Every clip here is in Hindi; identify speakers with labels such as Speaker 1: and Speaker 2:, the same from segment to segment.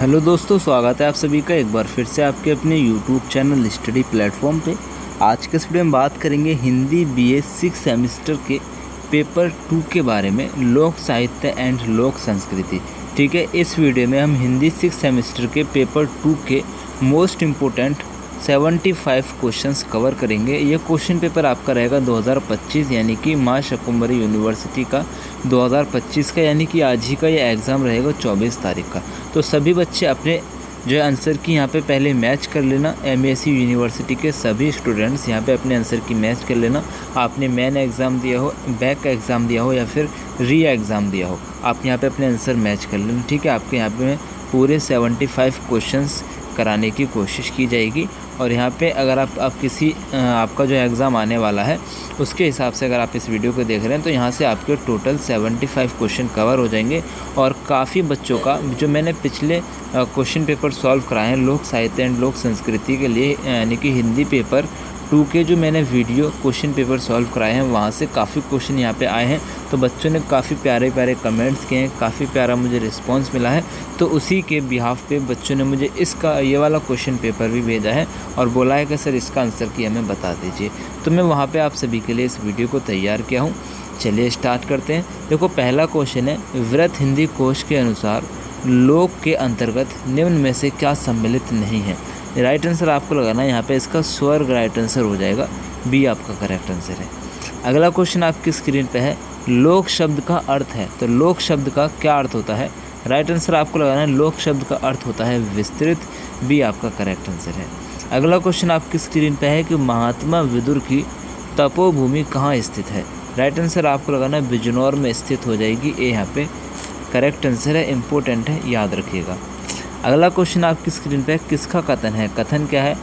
Speaker 1: हेलो दोस्तों, स्वागत है आप सभी का एक बार फिर से आपके अपने यूट्यूब चैनल स्टडी प्लेटफॉर्म पे। आज के इस वीडियो में बात करेंगे हिंदी बीए 6 सेमेस्टर के पेपर 2 के बारे में, लोक साहित्य एंड लोक संस्कृति। ठीक है, इस वीडियो में हम हिंदी 6 सेमेस्टर के पेपर 2 के मोस्ट इम्पोर्टेंट 75 क्वेश्चंस कवर करेंगे। ये क्वेश्चन पेपर आपका रहेगा 2025 यानी कि माँ शाकंभरी यूनिवर्सिटी का 2025 का, यानी कि आज ही का ये एग्ज़ाम रहेगा 24 तारीख का। तो सभी बच्चे अपने जो है आंसर की यहाँ पे पहले मैच कर लेना। एमएससी यूनिवर्सिटी के सभी स्टूडेंट्स यहाँ पे अपने आंसर की मैच कर लेना। आपने मेन एग्ज़ाम दिया हो, बैक का एग्ज़ाम दिया हो या फिर री एग्ज़ाम दिया हो, आप यहाँ पे अपने आंसर मैच कर लेना। ठीक है, आपके यहाँ पे पूरे 75 क्वेश्चंस कराने की कोशिश की जाएगी। और यहाँ पे अगर आप किसी आपका जो एग्ज़ाम आने वाला है उसके हिसाब से अगर आप इस वीडियो को देख रहे हैं तो यहाँ से आपके टोटल 75 क्वेश्चन कवर हो जाएंगे। और काफ़ी बच्चों का जो मैंने पिछले क्वेश्चन पेपर सॉल्व कराए हैं लोक साहित्य एंड लोक संस्कृति के लिए, यानी कि हिंदी पेपर 2 के जो मैंने वीडियो क्वेश्चन पेपर सॉल्व कराए हैं वहाँ से काफ़ी क्वेश्चन यहाँ पे आए हैं। तो बच्चों ने काफ़ी प्यारे प्यारे कमेंट्स किए हैं, काफ़ी प्यारा मुझे रिस्पांस मिला है। तो उसी के बिहाफ पे बच्चों ने मुझे ये वाला क्वेश्चन पेपर भी भेजा है और बोला है कि सर इसका आंसर की हमें बता दीजिए। तो मैं वहाँ पे आप सभी के लिए इस वीडियो को तैयार किया हूँ। चलिए स्टार्ट करते हैं। देखो, पहला क्वेश्चन है, वृत्त हिंदी कोश के अनुसार लोक के अंतर्गत निम्न में से क्या सम्मिलित नहीं है। राइट आंसर आपको लगाना है यहाँ पे, इसका स्वर्ग राइट आंसर हो जाएगा, बी आपका करेक्ट आंसर है। अगला क्वेश्चन आपकी स्क्रीन पे है, लोक शब्द का अर्थ है। तो लोक शब्द का क्या अर्थ होता है। राइट आंसर आपको लगाना है, लोक शब्द का अर्थ होता है विस्तृत, बी आपका करेक्ट आंसर है। अगला क्वेश्चन आपकी स्क्रीन पे है कि महात्मा विदुर की तपोभूमि कहाँ स्थित है। राइट आंसर आपको लगाना है बिजनौर में स्थित हो जाएगी, ए यहाँ पे करेक्ट आंसर है, इम्पोर्टेंट है, याद रखिएगा। अगला क्वेश्चन आपकी स्क्रीन पे किसका कथन है। कथन क्या है,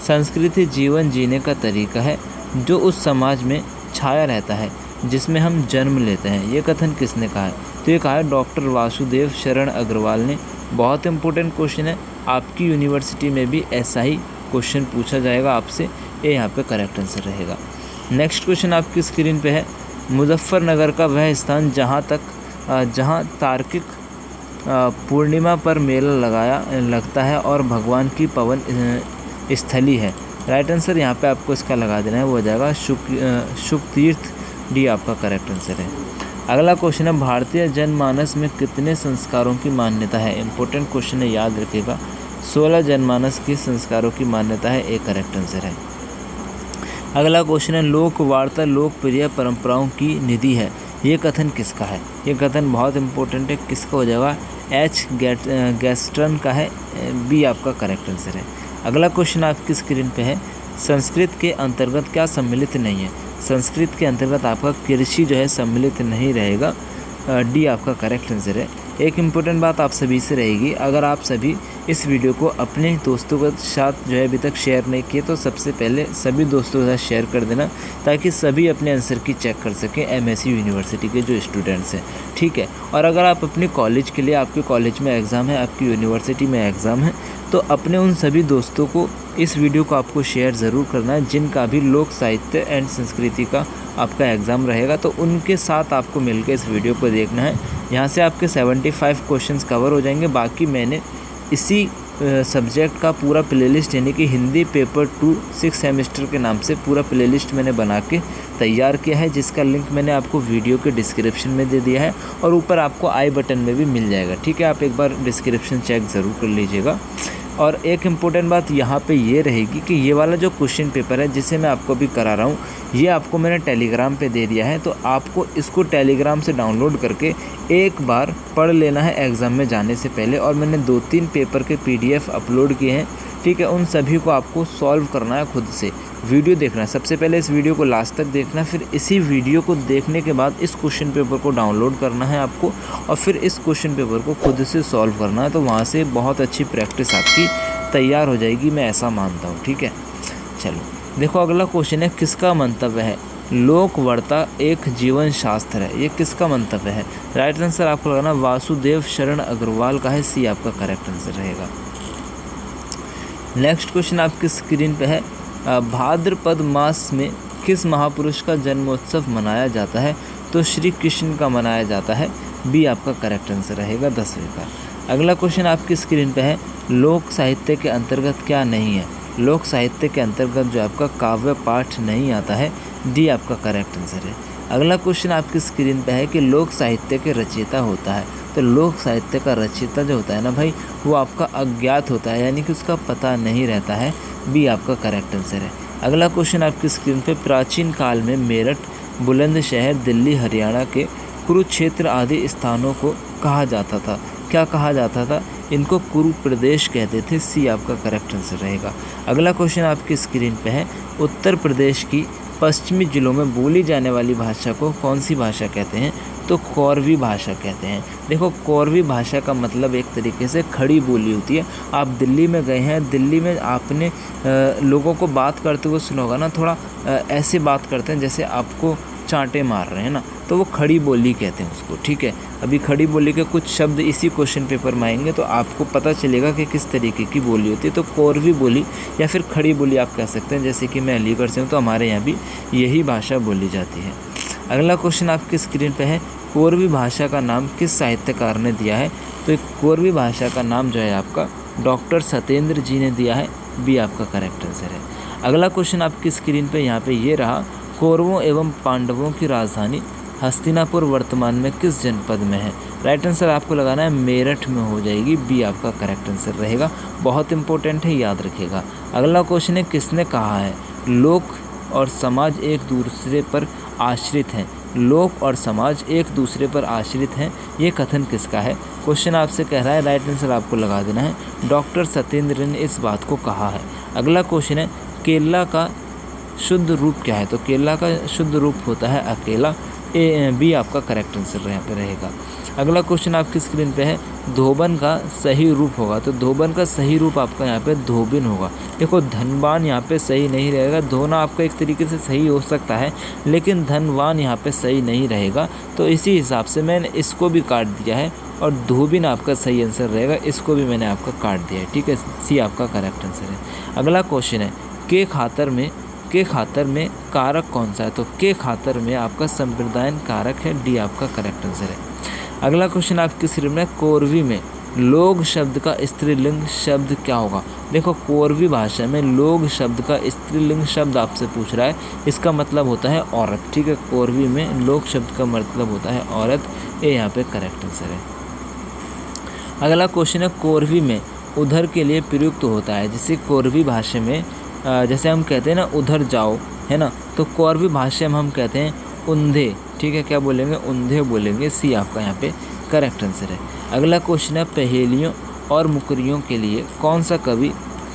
Speaker 1: संस्कृति जीवन जीने का तरीका है जो उस समाज में छाया रहता है जिसमें हम जन्म लेते हैं। ये कथन किसने कहा है। तो ये कहा है डॉक्टर वासुदेव शरण अग्रवाल ने। बहुत इंपॉर्टेंट क्वेश्चन है, आपकी यूनिवर्सिटी में भी ऐसा ही क्वेश्चन पूछा जाएगा आपसे, ये यहाँ पे करेक्ट आंसर रहेगा। नेक्स्ट क्वेश्चन आपकी स्क्रीन पे है, मुजफ्फरनगर का वह स्थान जहाँ तार्किक पूर्णिमा पर मेला लगता है और भगवान की पवन स्थली है। राइट आंसर यहाँ पे आपको इसका लगा देना है, वो हो जाएगा शुक तीर्थ, डी आपका करेक्ट आंसर है। अगला क्वेश्चन है, भारतीय जनमानस में कितने संस्कारों की मान्यता है। इंपॉर्टेंट क्वेश्चन है, याद रखिएगा। 16 जनमानस के संस्कारों की मान्यता है, एक करेक्ट आंसर है। अगला क्वेश्चन है, लोक वार्ता लोकप्रिय परंपराओं की निधि है। ये कथन किसका है। ये कथन बहुत इंपॉर्टेंट है, किसका हो जाएगा, एच गैस्ट्रन का है, बी आपका करेक्ट आंसर है। अगला क्वेश्चन आपकी स्क्रीन पे है, संस्कृत के अंतर्गत क्या सम्मिलित नहीं है। संस्कृत के अंतर्गत आपका कृषि जो है सम्मिलित नहीं रहेगा, डी आपका करेक्ट आंसर है। एक इम्पोर्टेंट बात आप सभी से रहेगी, अगर आप सभी इस वीडियो को अपने दोस्तों के साथ जो है अभी तक शेयर नहीं किए तो सबसे पहले सभी दोस्तों के साथ शेयर कर देना ताकि सभी अपने आंसर की चेक कर सकें, एमएससी यूनिवर्सिटी के जो स्टूडेंट्स हैं। ठीक है, और अगर आप अपने कॉलेज के लिए, आपके कॉलेज में एग्ज़ाम है, आपकी यूनिवर्सिटी में एग्ज़ाम है, तो अपने उन सभी दोस्तों को इस वीडियो को आपको शेयर ज़रूर करना है जिनका भी लोक साहित्य एंड संस्कृति का आपका एग्ज़ाम रहेगा। तो उनके साथ आपको मिलकर इस वीडियो को देखना है। यहाँ से आपके 75 क्वेश्चंस कवर हो जाएंगे। बाकी मैंने इसी सब्जेक्ट का पूरा प्लेलिस्ट, यानी कि हिंदी पेपर 2 6 सेमेस्टर के नाम से पूरा प्लेलिस्ट मैंने बना के तैयार किया है, जिसका लिंक मैंने आपको वीडियो के डिस्क्रिप्शन में दे दिया है और ऊपर आपको आई बटन में भी मिल जाएगा। ठीक है, आप एक बार डिस्क्रिप्शन चेक ज़रूर कर लीजिएगा। और एक इम्पोर्टेंट बात यहाँ पे ये रहेगी कि ये वाला जो क्वेश्चन पेपर है जिसे मैं आपको अभी करा रहा हूँ, ये आपको मैंने टेलीग्राम पे दे दिया है। तो आपको इसको टेलीग्राम से डाउनलोड करके एक बार पढ़ लेना है एग्ज़ाम में जाने से पहले। और मैंने 2-3 पेपर के PDF अपलोड किए हैं। ठीक है, उन सभी को आपको सॉल्व करना है खुद से, वीडियो देखना है। सबसे पहले इस वीडियो को लास्ट तक देखना, फिर इसी वीडियो को देखने के बाद इस क्वेश्चन पेपर को डाउनलोड करना है आपको और फिर इस क्वेश्चन पेपर को खुद से सॉल्व करना है। तो वहाँ से बहुत अच्छी प्रैक्टिस आपकी तैयार हो जाएगी, मैं ऐसा मानता हूँ। ठीक है, चलो देखो, अगला क्वेश्चन है, किसका मंतव्य है लोक वार्ता एक जीवन शास्त्र है। ये किसका मंतव्य है। राइट आंसर आपको लगाना वासुदेव शरण अग्रवाल का है, सी आपका करेक्ट आंसर रहेगा। नेक्स्ट क्वेश्चन आपकी स्क्रीन पे है, भाद्रपद मास में किस महापुरुष का जन्मोत्सव मनाया जाता है। तो श्री कृष्ण का मनाया जाता है, बी आपका करेक्ट आंसर रहेगा 10वें का। अगला क्वेश्चन आपकी स्क्रीन पे है, लोक साहित्य के अंतर्गत क्या नहीं है। लोक साहित्य के अंतर्गत जो आपका काव्य पाठ नहीं आता है, डी आपका करेक्ट आंसर है। अगला क्वेश्चन आपकी स्क्रीन पे है कि लोक साहित्य के रचयिता होता है, तो लोक साहित्य का रचयिता जो होता है ना भाई, वो आपका अज्ञात होता है, यानी कि उसका पता नहीं रहता है, बी आपका करेक्ट आंसर है। अगला क्वेश्चन आपकी स्क्रीन पे, प्राचीन काल में मेरठ, बुलंदशहर, दिल्ली, हरियाणा के कुरुक्षेत्र आदि स्थानों को कहा जाता था, क्या कहा जाता था, इनको कुरु प्रदेश कहते थे, सी आपका करेक्ट आंसर रहेगा। अगला क्वेश्चन आपकी स्क्रीन पे है, उत्तर प्रदेश की पश्चिमी जिलों में बोली जाने वाली भाषा को कौन सी भाषा कहते हैं, तो कोरवी भाषा कहते हैं। देखो, कोरवी भाषा का मतलब एक तरीके से खड़ी बोली होती है। आप दिल्ली में गए हैं, दिल्ली में आपने लोगों को बात करते हुए सुना होगा ना, थोड़ा ऐसे बात करते हैं जैसे आपको चांटे मार रहे हैं ना, तो वो खड़ी बोली कहते हैं उसको, ठीक है। अभी खड़ी बोली के कुछ शब्द इसी क्वेश्चन पेपर में आएंगे, तो आपको पता चलेगा कि किस तरीके की बोली होती है। तो कोरवी बोली या फिर खड़ी बोली आप कह सकते हैं। जैसे कि मैं अलीगढ़ से हूँ, तो हमारे यहाँ भी यही भाषा बोली जाती है। अगला क्वेश्चन आपकी स्क्रीन पे है, कोरवी भाषा का नाम किस साहित्यकार ने दिया है, तो कोरवी भाषा का नाम जो है आपका डॉक्टर सत्येंद्र जी ने दिया है, बी आपका करेक्ट आंसर है। अगला क्वेश्चन आपकी स्क्रीन पे यहाँ पे ये रहा, कौरवों एवं पांडवों की राजधानी हस्तिनापुर वर्तमान में किस जनपद में है। राइट आंसर आपको लगाना है मेरठ में हो जाएगी, बी आपका करेक्ट आंसर रहेगा। बहुत इंपॉर्टेंट है, याद रखिएगा। अगला क्वेश्चन है, किसने कहा है लोक और समाज एक दूसरे पर आश्रित हैं। लोक और समाज एक दूसरे पर आश्रित हैं, ये कथन किसका है। क्वेश्चन आपसे कह रहा है, राइट आंसर आपको लगा देना है, डॉक्टर सत्येंद्र ने इस बात को कहा है। अगला क्वेश्चन है, केला का शुद्ध रूप क्या है, तो केला का शुद्ध रूप होता है अकेला, बी आपका करेक्ट आंसर यहाँ पे रहेगा। अगला क्वेश्चन आपकी स्क्रीन पे है, धोबन का सही रूप होगा, तो धोबन का सही रूप आपका यहाँ पे धोबिन होगा। देखो, धनवान यहाँ पे सही नहीं रहेगा, धोना आपका एक तरीके से सही हो सकता है, लेकिन धनवान यहाँ पे सही नहीं रहेगा, तो इसी हिसाब से मैंने इसको भी काट दिया है, और धोबिन आपका सही आंसर रहेगा, इसको भी मैंने आपका काट दिया है, ठीक है, सी आपका करेक्ट आंसर है। अगला क्वेश्चन है, के खातर में कारक कौन सा है, तो के खातर में आपका संप्रदायन कारक है, डी आपका करेक्ट आंसर है। अगला क्वेश्चन आपकी स्क्रीन में, कोरवी में लोग शब्द का स्त्रीलिंग शब्द क्या होगा। देखो, कोरवी भाषा में लोग शब्द का स्त्रीलिंग शब्द आपसे पूछ रहा है, इसका मतलब होता है औरत, ठीक है। कोरवी में लोग शब्द का मतलब होता है औरत, ये यहाँ पे करेक्ट आंसर है। अगला क्वेश्चन है, कोरवी में उधर के लिए प्रयुक्त होता है, जैसे कोरवी भाषा में जैसे हम कहते हैं ना उधर जाओ, है ना, तो कोरवी भाषा में हम कहते हैं उंधे, ठीक है, क्या बोलेंगे, उंधे बोलेंगे, सी आपका यहाँ पे करेक्ट आंसर है। अगला क्वेश्चन है, पहेलियों और मुकरियों के लिए कौन सा कवि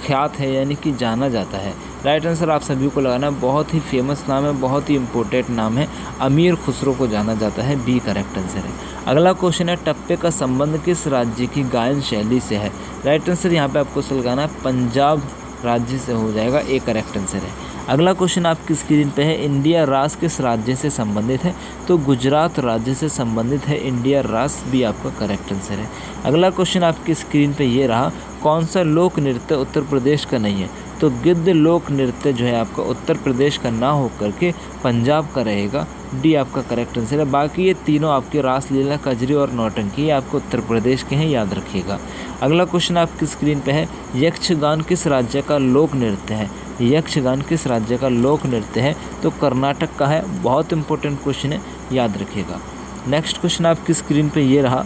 Speaker 1: ख्यात है, यानी कि जाना जाता है। राइट आंसर आप सभी को लगाना है, बहुत ही फेमस नाम है, बहुत ही इम्पोर्टेंट नाम है, अमीर खुसरो को जाना जाता है, बी करेक्ट आंसर है। अगला क्वेश्चन है, टप्पे का संबंध किस राज्य की गायन शैली से है। राइट आंसर यहाँ पे आपको लगाना है पंजाब राज्य से हो जाएगा, ए करेक्ट आंसर है। अगला क्वेश्चन आपकी स्क्रीन पे है, इंडिया रास किस राज्य से संबंधित है, तो गुजरात राज्य से संबंधित है इंडिया रास, भी आपका करेक्ट आंसर है। अगला क्वेश्चन आपकी स्क्रीन पे ये रहा, कौन सा लोक नृत्य उत्तर प्रदेश का नहीं है, तो गिद्ध लोक नृत्य जो है आपका उत्तर प्रदेश का ना हो करके पंजाब का रहेगा, डी आपका करेक्ट आंसर है। बाकी ये तीनों आपके रासलीला, कजरी और नौटंकी, ये आपको उत्तर प्रदेश के हैं, याद रखिएगा। अगला क्वेश्चन आपकी स्क्रीन पे है, यक्षगान किस राज्य का लोक नृत्य है। यक्षगान किस राज्य का लोक नृत्य है, तो कर्नाटक का है, बहुत इंपॉर्टेंट क्वेश्चन है, याद रखिएगा। नेक्स्ट क्वेश्चन आपकी स्क्रीन पे ये रहा,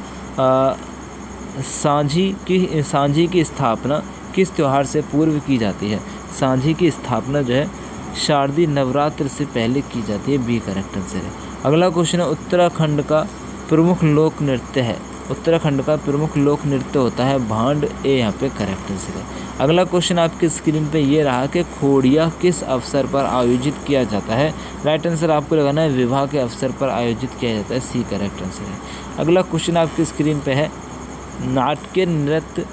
Speaker 1: सांझी की स्थापना किस त्यौहार से पूर्व की जाती है। सांझी की स्थापना जो है शारदीय नवरात्र से पहले की जाती है, बी करेक्ट आंसर है। अगला क्वेश्चन है, उत्तराखंड का प्रमुख लोक नृत्य है। उत्तराखंड का प्रमुख लोक नृत्य होता है भांड, ए यहाँ पे करेक्ट आंसर है। अगला क्वेश्चन आपकी स्क्रीन पे ये रहा कि खोड़िया किस अवसर पर आयोजित किया जाता है। राइट आंसर आपको लगाना है विवाह के अवसर पर आयोजित किया जाता है, सी करेक्ट आंसर है। अगला क्वेश्चन आपकी स्क्रीन पे है, नाट्य नृत्य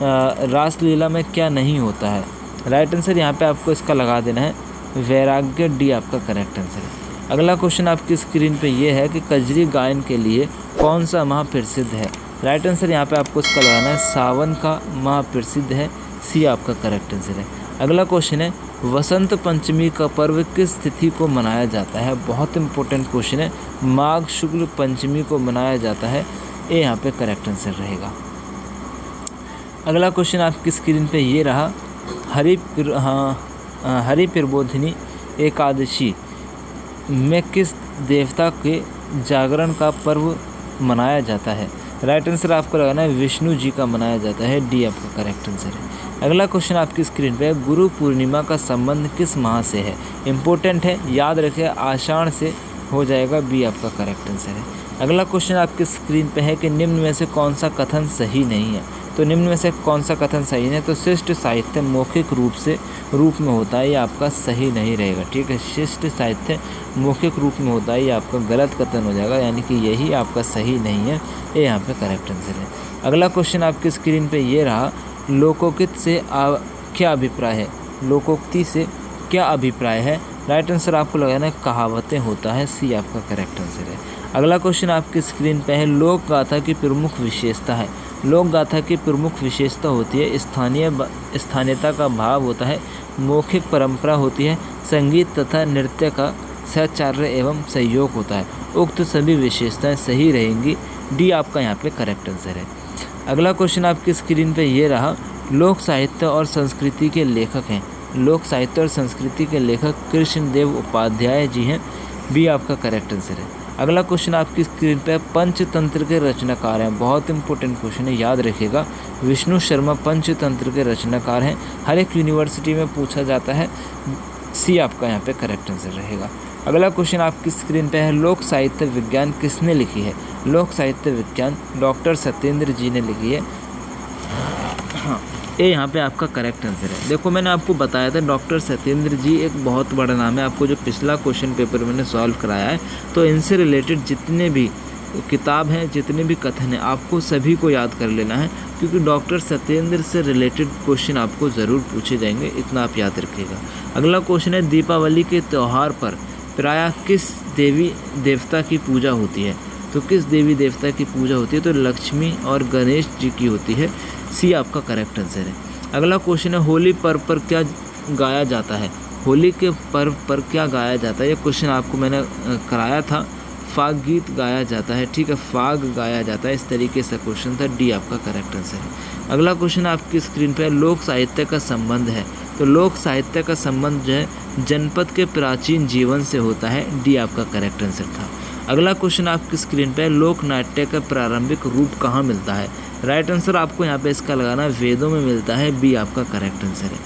Speaker 1: रासलीला में क्या नहीं होता है। राइट आंसर यहाँ पे आपको इसका लगा देना है वैराग्य, डी आपका करेक्ट आंसर है। अगला क्वेश्चन आपकी स्क्रीन पे ये है कि कजरी गायन के लिए कौन सा माह प्रसिद्ध है। राइट आंसर यहाँ पे आपको इसका लगाना है सावन का माह प्रसिद्ध है, सी आपका करेक्ट आंसर है। अगला क्वेश्चन है, वसंत पंचमी का पर्व किस तिथि को मनाया जाता है। बहुत इंपॉर्टेंट क्वेश्चन है, माघ शुक्ल पंचमी को मनाया जाता है, ये यहाँ पे करेक्ट आंसर रहेगा। अगला क्वेश्चन आपकी स्क्रीन पे ये रहा, हरि प्रबोधिनी एकादशी में किस देवता के जागरण का पर्व मनाया जाता है? राइट आंसर आपको लगाना है विष्णु जी का मनाया जाता है, डी आपका करेक्ट आंसर है। अगला क्वेश्चन आपकी स्क्रीन पे है, गुरु पूर्णिमा का संबंध किस माह से है? इंपॉर्टेंट है, याद रखें आषाढ़ से हो जाएगा, बी आपका करेक्ट आंसर है। अगला क्वेश्चन आपकी स्क्रीन पे है कि निम्न में से कौन सा कथन सही नहीं है? तो निम्न में से कौन सा कथन सही नहीं है? तो शिष्ट साहित्य मौखिक रूप में होता है, ये आपका सही नहीं रहेगा, ठीक है। शिष्ट साहित्य मौखिक रूप में होता है, ये आपका गलत कथन हो जाएगा, यानी कि यही आपका सही नहीं है, ये यहाँ पे करेक्ट आंसर है। अगला क्वेश्चन आपकी स्क्रीन पे ये रहा, लोकोक्त से क्या अभिप्राय है? लोकोक्ति से क्या अभिप्राय है? राइट आंसर आपको लगाना है कहावतें होता है, सी आपका करेक्ट आंसर है। अगला क्वेश्चन आपकी स्क्रीन पे है, लोक गाथा की प्रमुख विशेषता है। लोक गाथा की प्रमुख विशेषता होती है स्थानीयता का भाव होता है, मौखिक परंपरा होती है, संगीत तथा नृत्य का सहचार्य एवं सहयोग होता है। उक्त सभी विशेषताएं सही रहेंगी, डी आपका यहाँ पे करेक्ट आंसर है। अगला क्वेश्चन आपकी स्क्रीन पे ये रहा, लोक साहित्य और संस्कृति के लेखक हैं। लोक साहित्य और संस्कृति के लेखक कृष्णदेव उपाध्याय जी हैं, बी आपका करेक्ट आंसर है। अगला क्वेश्चन आपकी स्क्रीन पे पंचतंत्र के रचनाकार हैं, बहुत इंपॉर्टेंट क्वेश्चन है, याद रखिएगा। विष्णु शर्मा पंचतंत्र के रचनाकार हैं, हर एक यूनिवर्सिटी में पूछा जाता है, सी आपका यहाँ पे करेक्ट आंसर रहेगा। अगला क्वेश्चन आपकी स्क्रीन पे है, लोक साहित्य विज्ञान किसने लिखी है? लोक साहित्य विज्ञान डॉक्टर सत्येंद्र जी ने लिखी है, हाँ, ये यहाँ पे आपका करेक्ट आंसर है। देखो मैंने आपको बताया था डॉक्टर सत्येंद्र जी एक बहुत बड़ा नाम है, आपको जो पिछला क्वेश्चन पेपर मैंने सॉल्व कराया है, तो इनसे रिलेटेड जितने भी किताब हैं, जितने भी कथन हैं, आपको सभी को याद कर लेना है, क्योंकि डॉक्टर सत्येंद्र से रिलेटेड क्वेश्चन आपको ज़रूर पूछे जाएंगे, इतना आप याद रखिएगा। अगला क्वेश्चन है, दीपावली के त्यौहार पर प्रायः किस देवी देवता की पूजा होती है? तो किस देवी देवता की पूजा होती है? तो लक्ष्मी और गणेश जी की होती है, सी आपका करेक्ट आंसर है। अगला क्वेश्चन है, होली पर्व पर क्या गाया जाता है? होली के पर्व पर क्या गाया जाता है? ये क्वेश्चन आपको मैंने कराया था, फाग गीत गाया जाता है, ठीक है, फाग गाया जाता है, इस तरीके से क्वेश्चन था, डी आपका करेक्ट आंसर है। अगला क्वेश्चन आपकी स्क्रीन पे लोक साहित्य का संबंध है, तो लोक साहित्य का संबंध जो है जनपद के प्राचीन जीवन से होता है, डी आपका करेक्ट आंसर था। अगला क्वेश्चन आपकी स्क्रीन पे लोक नाट्य का प्रारंभिक रूप कहाँ मिलता है? राइट आंसर आपको यहाँ पे इसका लगाना वेदों में मिलता है, बी आपका करेक्ट आंसर है।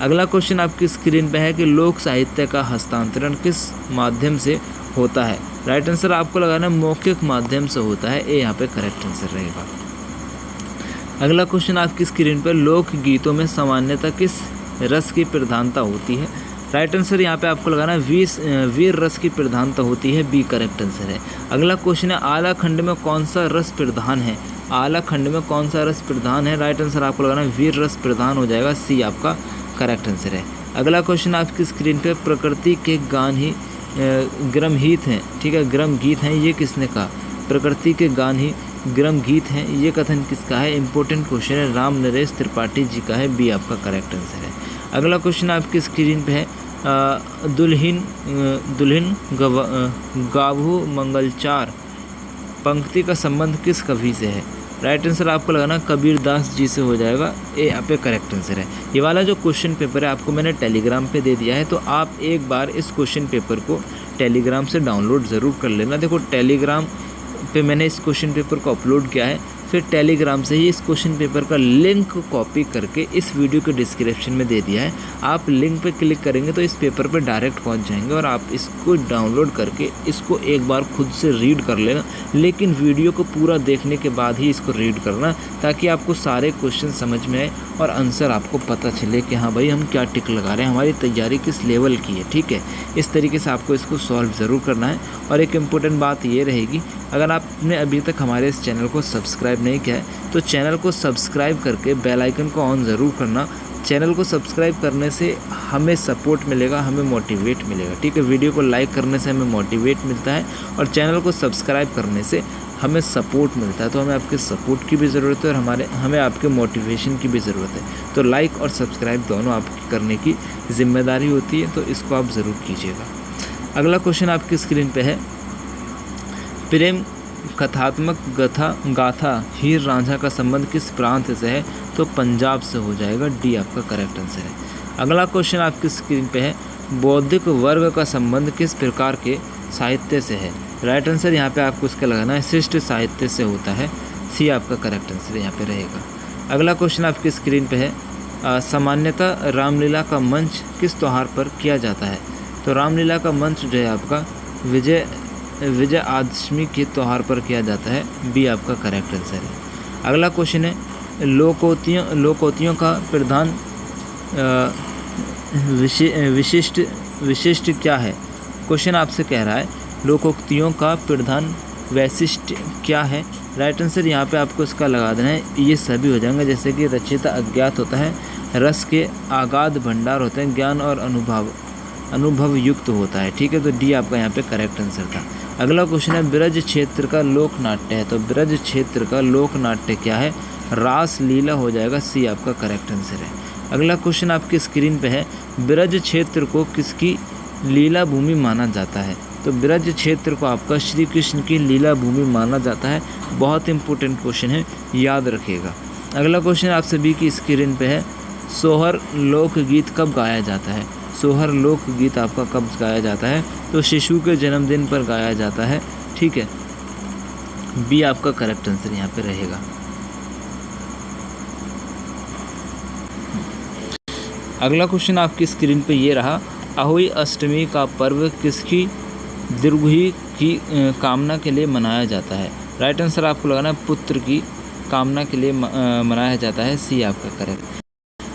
Speaker 1: अगला क्वेश्चन आपकी स्क्रीन पे है कि लोक साहित्य का हस्तांतरण किस माध्यम से होता है? राइट आंसर आपको लगाना मौखिक माध्यम से होता है, ये यहाँ पे करेक्ट आंसर रहेगा। अगला क्वेश्चन आपकी स्क्रीन पर लोक गीतों में सामान्यतः किस रस की प्रधानता होती है? राइट आंसर यहाँ पे आपको लगाना वीर रस की प्रधानता होती है, बी करेक्ट आंसर है। अगला क्वेश्चन है, आला खंड में कौन सा रस प्रधान है? आला खंड में कौन सा रस प्रधान है? राइट आंसर आपको लगाना वीर रस प्रधान हो जाएगा, सी आपका करेक्ट आंसर है। अगला क्वेश्चन आपकी स्क्रीन पे प्रकृति के गान ही ग्रमगीत हैं, ठीक है, ग्रमगीत हैं, ये किसने कहा? प्रकृति के गान ही ग्रमगीत हैं, ये कथन किसका है? इंपॉर्टेंट क्वेश्चन है, राम नरेश त्रिपाठी जी का है, बी आपका करेक्ट आंसर है। अगला क्वेश्चन आपकी स्क्रीन पे है, दुल्हन गावहू मंगलचार पंक्ति का संबंध किस कवि से है? राइट आंसर आपको लगाना कबीर दास जी से हो जाएगा, ये यहाँ पे करेक्ट आंसर है। ये वाला जो क्वेश्चन पेपर है आपको मैंने टेलीग्राम पे दे दिया है, तो आप एक बार इस क्वेश्चन पेपर को टेलीग्राम से डाउनलोड ज़रूर कर लेना। देखो टेलीग्राम पे मैंने इस क्वेश्चन पेपर को अपलोड किया है, फिर टेलीग्राम से ही इस क्वेश्चन पेपर का लिंक कॉपी करके इस वीडियो के डिस्क्रिप्शन में दे दिया है। आप लिंक पे क्लिक करेंगे तो इस पेपर पे डायरेक्ट पहुंच जाएंगे और आप इसको डाउनलोड करके इसको एक बार खुद से रीड कर लेना, लेकिन वीडियो को पूरा देखने के बाद ही इसको रीड करना, ताकि आपको सारे क्वेश्चन समझ में आए और आंसर आपको पता चले कि हाँ भाई हम क्या टिक लगा रहे हैं, हमारी तैयारी किस लेवल की है, ठीक है। इस तरीके से आपको इसको सॉल्व ज़रूर करना है। और एक इम्पोर्टेंट बात ये रहेगी, अगर आपने अभी तक हमारे इस चैनल को सब्सक्राइब नहीं किया है तो चैनल को सब्सक्राइब करके बेल आइकन को ऑन ज़रूर करना। चैनल को सब्सक्राइब करने से हमें सपोर्ट मिलेगा, हमें मोटिवेट मिलेगा, ठीक है। वीडियो को लाइक करने से हमें मोटिवेट मिलता है और चैनल को सब्सक्राइब करने से हमें सपोर्ट मिलता है। तो हमें आपके सपोर्ट की भी ज़रूरत है और हमें आपके मोटिवेशन की भी ज़रूरत है। तो लाइक और सब्सक्राइब दोनों आपकी करने की जिम्मेदारी होती है, तो इसको आप ज़रूर कीजिएगा। अगला क्वेश्चन आपकी स्क्रीन पे है, प्रेम कथात्मक गाथा हीर रांझा का संबंध किस प्रांत से है? तो पंजाब से हो जाएगा, डी आपका करेक्ट आंसर है। अगला क्वेश्चन आपकी स्क्रीन पे है, बौद्धिक वर्ग का संबंध किस प्रकार के साहित्य से है। राइट आंसर यहाँ पे आपको इसका लगाना है शिष्ट साहित्य से होता है, सी आपका करेक्ट आंसर यहाँ पे रहेगा। अगला क्वेश्चन आपकी स्क्रीन पे है, सामान्यतः रामलीला का मंच किस त्योहार पर किया जाता है। तो रामलीला का मंच जो है आपका विजयादशमी के त्यौहार पर किया जाता है, बी आपका करेक्ट आंसर है। अगला क्वेश्चन है, लोकोक्तियों का प्रधान विशिष्ट क्या है। क्वेश्चन आपसे कह रहा है लोकोक्तियों का प्रधान वैशिष्ट क्या है। राइट आंसर यहाँ पे आपको इसका लगा देना है, ये सभी हो जाएंगे, जैसे कि रचयिता अज्ञात होता है, रस के आगाध भंडार होते हैं, ज्ञान और अनुभव युक्त होता है। ठीक है, तो डी आपका यहाँ पे करेक्ट आंसर था। अगला क्वेश्चन है, ब्रज क्षेत्र का लोक नाट्य है। तो ब्रज क्षेत्र का लोक नाट्य क्या है, रास लीला हो जाएगा, सी आपका करेक्ट आंसर है। अगला क्वेश्चन आपकी स्क्रीन पे है, ब्रज क्षेत्र को किसकी लीला भूमि माना जाता है। तो ब्रज क्षेत्र को आपका श्री कृष्ण की लीला भूमि माना जाता है, बहुत इंपॉर्टेंट क्वेश्चन है, याद रखिएगा। अगला क्वेश्चन आप सभी की स्क्रीन पे है, सोहर लोकगीत कब गाया जाता है। सोहर लोकगीत आपका कब गाया जाता है, तो शिशु के जन्मदिन पर गाया जाता है। ठीक है, बी आपका करेक्ट आंसर यहाँ पे रहेगा। अगला क्वेश्चन आपकी स्क्रीन पे ये रहा, अहोई अष्टमी का पर्व किसकी दीर्घी की कामना के लिए मनाया जाता है। राइट आंसर आपको लगाना है पुत्र की कामना के लिए मनाया जाता है, सी आपका करेक्ट।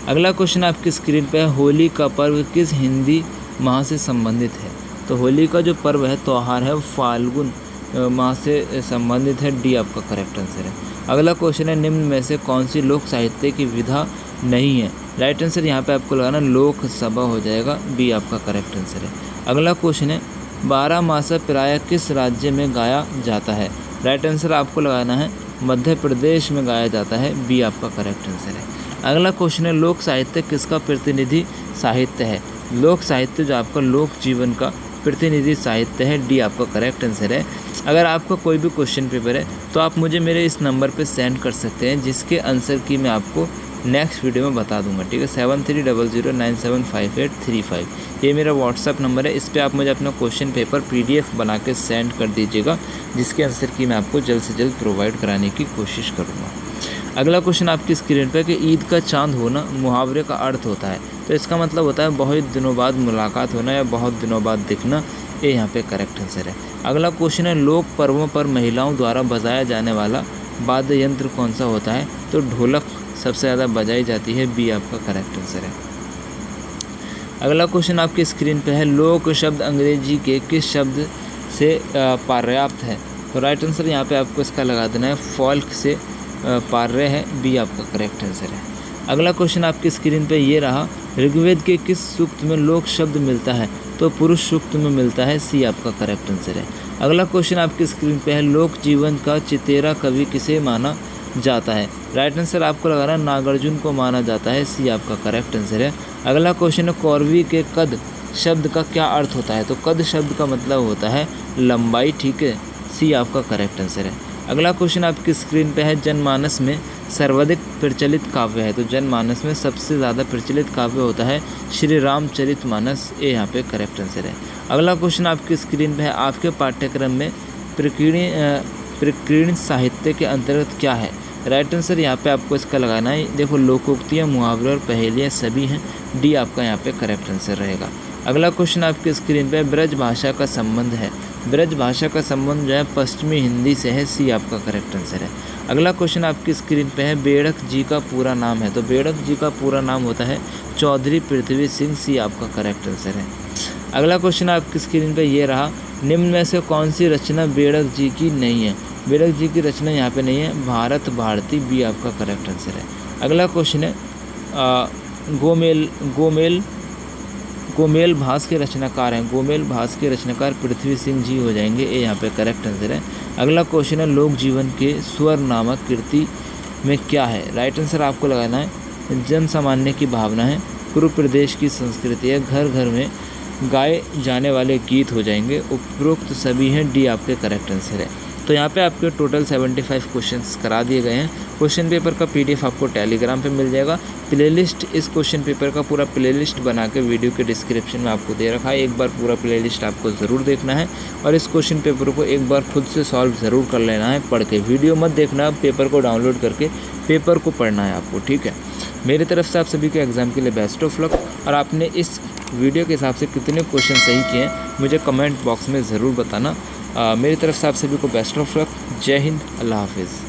Speaker 1: अगला क्वेश्चन आपकी स्क्रीन पे है, होली का पर्व किस हिंदी माह से संबंधित है। तो होली का जो पर्व है, त्यौहार है, वो फाल्गुन माह से संबंधित है, डी आपका करेक्ट आंसर है। अगला क्वेश्चन है, निम्न में से कौन सी लोक साहित्य की विधा नहीं है। राइट आंसर यहाँ पे आपको लगाना लोक सभा हो जाएगा, बी आपका करेक्ट आंसर है। अगला क्वेश्चन है, 12 मासा प्राय किस राज्य में गाया जाता है। राइट आंसर आपको लगाना है मध्य प्रदेश में गाया जाता है, बी आपका करेक्ट आंसर है। अगला क्वेश्चन है, लोक साहित्य किसका प्रतिनिधि साहित्य है। लोक साहित्य जो आपका लोक जीवन का प्रतिनिधि साहित्य है, डी आपका करेक्ट आंसर है। अगर आपका कोई भी क्वेश्चन पेपर है तो आप मुझे मेरे इस नंबर पे सेंड कर सकते हैं, जिसके आंसर की मैं आपको नेक्स्ट वीडियो में बता दूंगा। ठीक है, 7300975835 ये मेरा व्हाट्सअप नंबर है, इस पर आप मुझे अपना क्वेश्चन पेपर PDF बना के सेंड कर दीजिएगा, जिसके आंसर की मैं आपको जल्द से जल्द प्रोवाइड कराने की कोशिश करूँगा। अगला क्वेश्चन आपकी स्क्रीन पर कि ईद का चांद होना मुहावरे का अर्थ होता है। तो इसका मतलब होता है बहुत दिनों बाद मुलाकात होना या बहुत दिनों बाद दिखना, ये यहाँ पे करेक्ट आंसर है। अगला क्वेश्चन है, लोक पर्वों पर महिलाओं द्वारा बजाया जाने वाला वाद्य यंत्र कौन सा होता है। तो ढोलक सबसे ज़्यादा बजाई जाती है, बी आपका करेक्ट आंसर है। अगला क्वेश्चन आपकी स्क्रीन पे है, लोक शब्द अंग्रेजी के किस शब्द से पर्याप्त है। तो राइट आंसर यहाँ पे आपको इसका लगा देना है फॉल्क से पार्य है, बी आपका करेक्ट आंसर है। अगला क्वेश्चन आपकी स्क्रीन पे ये रहा, ऋग्वेद के किस सूक्त में लोक शब्द मिलता है। तो पुरुष सूक्त में मिलता है, सी आपका करेक्ट आंसर है। अगला क्वेश्चन आपकी स्क्रीन पे है, लोक जीवन का चितेरा कवि किसे माना जाता है। राइट आंसर आपको लगाना नागार्जुन को माना जाता है, सी आपका करेक्ट आंसर है। अगला क्वेश्चन है, कौरवी के कद शब्द का क्या अर्थ होता है। तो कद शब्द का मतलब होता है लंबाई। ठीक है, सी आपका करेक्ट आंसर है। अगला क्वेश्चन आपकी स्क्रीन पे है, जनमानस में सर्वाधिक प्रचलित काव्य है। तो जनमानस में सबसे ज़्यादा प्रचलित काव्य होता है श्री रामचरितमानस, ये यहाँ पे करेक्ट आंसर है। अगला क्वेश्चन आपकी स्क्रीन पे है, आपके पाठ्यक्रम में प्रकीर्ण साहित्य के अंतर्गत क्या है। राइट आंसर यहाँ पे आपको इसका लगाना है, देखो लोकोक्तियाँ, मुहावरे और पहेलियाँ सभी हैं, डी आपका यहाँ पे करेक्ट आंसर रहेगा। अगला क्वेश्चन आपकी स्क्रीन पे ब्रज भाषा का संबंध है। ब्रज भाषा का संबंध जो है पश्चिमी हिंदी से है, सी आपका करेक्ट आंसर है। अगला क्वेश्चन आपकी स्क्रीन पे है, बेड़क जी का पूरा नाम है। तो बेड़क जी का पूरा नाम होता है चौधरी पृथ्वी सिंह, सी आपका करेक्ट आंसर है। अगला क्वेश्चन आपकी स्क्रीन पे ये रहा, निम्न में से कौन सी रचना बेड़क जी की नहीं है। बेड़क जी की रचना यहाँ पे नहीं है, भारत भारती, बी आपका करेक्ट आंसर है। अगला क्वेश्चन है, गोमेल भास के रचनाकार हैं। गोमेल भास के रचनाकार पृथ्वी सिंह जी हो जाएंगे, ये यहाँ पे करेक्ट आंसर है। अगला क्वेश्चन है, लोक जीवन के स्वर नामक कृति में क्या है। राइट आंसर आपको लगाना है जन सामान्य की भावना है, पूर्व प्रदेश की संस्कृति है, घर घर में गाए जाने वाले गीत हो जाएंगे, उपरोक्त सभी हैं, डी आपके करेक्ट आंसर है। तो यहाँ पे आपके टोटल 75 क्वेश्चंस करा दिए गए हैं। क्वेश्चन पेपर का PDF आपको टेलीग्राम पे मिल जाएगा। प्लेलिस्ट इस क्वेश्चन पेपर का पूरा प्लेलिस्ट बना के वीडियो के डिस्क्रिप्शन में आपको दे रखा है। एक बार पूरा प्लेलिस्ट आपको ज़रूर देखना है और इस क्वेश्चन पेपर को एक बार खुद से सॉल्व ज़रूर कर लेना है पढ़ के। वीडियो मत देखना, पेपर को डाउनलोड करके पेपर को पढ़ना है आपको, ठीक है। मेरी तरफ से आप सभी के एग्ज़ाम के लिए बेस्ट ऑफ लक। और आपने इस वीडियो के हिसाब से कितने क्वेश्चन सही किए हैं मुझे कमेंट बॉक्स में ज़रूर बताना। मेरी तरफ से आप सभी को बेस्ट ऑफ लक। जय हिंद, अल्लाह हाफिज़।